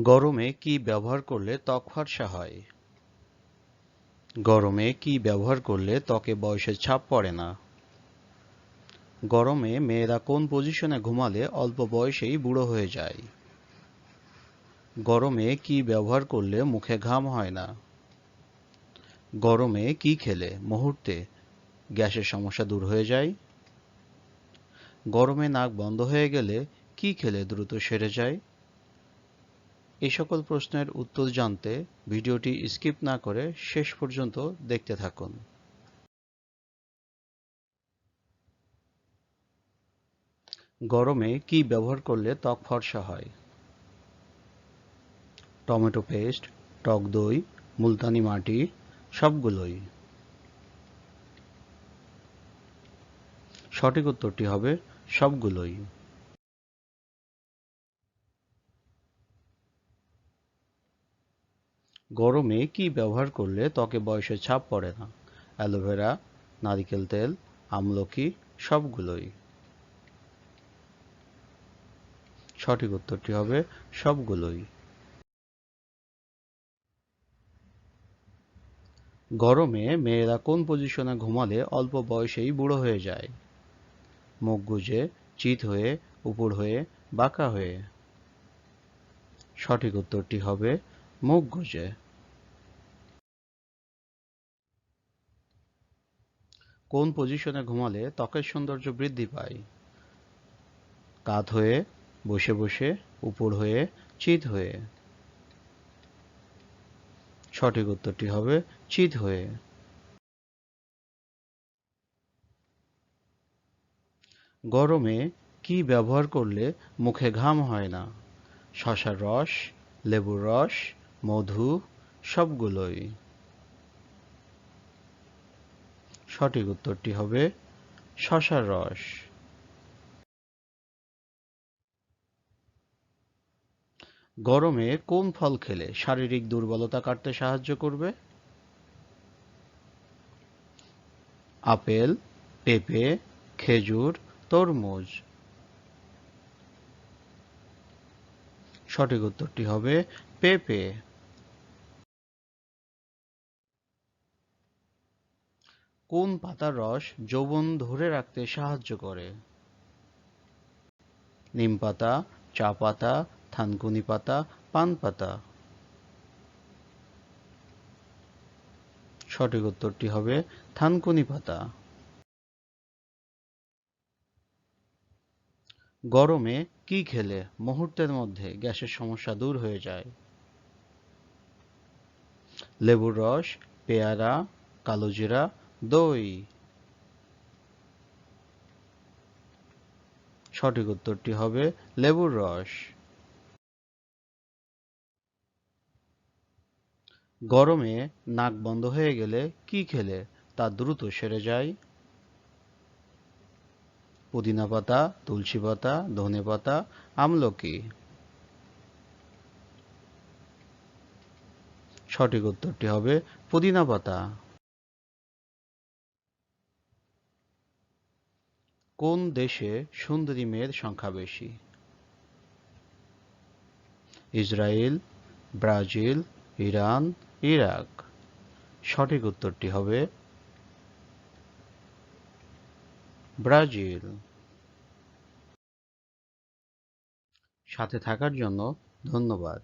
গরমে কি ব্যবহার করলে ত্বক ফর্সা হয়? গরমে কি ব্যবহার করলে ত্বকে বয়সের ছাপ পড়ে না? গরমে মেয়েরা কোন পজিশনে ঘুমালে অল্প বয়সেই বুড়ো হয়ে যায়? গরমে কি ব্যবহার করলে মুখে ঘাম হয় না? গরমে কি খেলে মুহূর্তে গ্যাসের সমস্যা দূর হয়ে যায়? গরমে নাক বন্ধ হয়ে গেলে কি খেলে দ্রুত সেরে যায়? এই সকল প্রশ্নের উত্তর জানতে ভিডিওটি স্কিপ না করে শেষ পর্যন্ত দেখতে থাকুন। গরমে কি ব্যবহার করলে ত্বক ফর্সা হয়? টমেটো পেস্ট, টক দই, মুলতানি মাটি, সবগুলোই। সঠিক উত্তরটি হবে সবগুলোই। গরমে কি ব্যবহার করলে ত্বকে বয়সের ছাপ পড়ে না? অ্যালোভেরা, নারিকেল তেল, আমলকি, সবগুলোই। সঠিক উত্তরটি হবে সবগুলোই। গরমে মেয়েরা কোন পজিশনে ঘুমালে অল্প বয়সেই বুড়ো হয়ে যায়? মুখ গুজে, চিত হয়ে, উপর হয়ে, বাঁকা হয়ে। সঠিক উত্তরটি হবে মুখ গুজে। কোন পজিশনে ঘুমালে ত্বকের সৌন্দর্য বৃদ্ধি পায়? কাত হয়ে, বসে বসে, উপর হয়ে, চিত হয়ে। সঠিক উত্তরটি হবে চিত হয়ে। গরমে কি ব্যবহার করলে মুখে ঘাম হয় না? শসার রস, লেবুর রস, মধু, সবগুলোই। সঠিক উত্তরটি হবে শসার রস। গরমে কোন ফল খেলে শারীরিক দুর্বলতা কাটতে সাহায্য করবে? আপেল, পেঁপে, খেজুর, তরমুজ। সঠিক উত্তরটি হবে পেঁপে। কোন পাতার রস যৌবন ধরে রাখতে সাহায্য করে? নিম পাতা, চা পাতা, থানকুনি পাতা, পান পাতা। সঠিক উত্তরটি হবে থানকুনি পাতা। গরমে কি খেলে মুহূর্তের মধ্যে গ্যাসের সমস্যা দূর হয়ে যায়? লেবুর রস, পেয়ারা, কালোজিরা, দই। সঠিক উত্তরটি হবে লেবুর রস। গরমে নাক বন্ধ হয়ে গেলে কি খেলে তা দ্রুত সেরে যায়? পুদিনা পাতা, তুলসী পাতা, ধনে পাতা, আমলকি। সঠিক উত্তরটি হবে পুদিনা পাতা। কোন দেশে সুন্দরী মেয়ের সংখ্যা বেশি? Israel, Brazil, Iran, Iraq. সঠিক উত্তরটি হবে ব্রাজিল। সাথে থাকার জন্য ধন্যবাদ।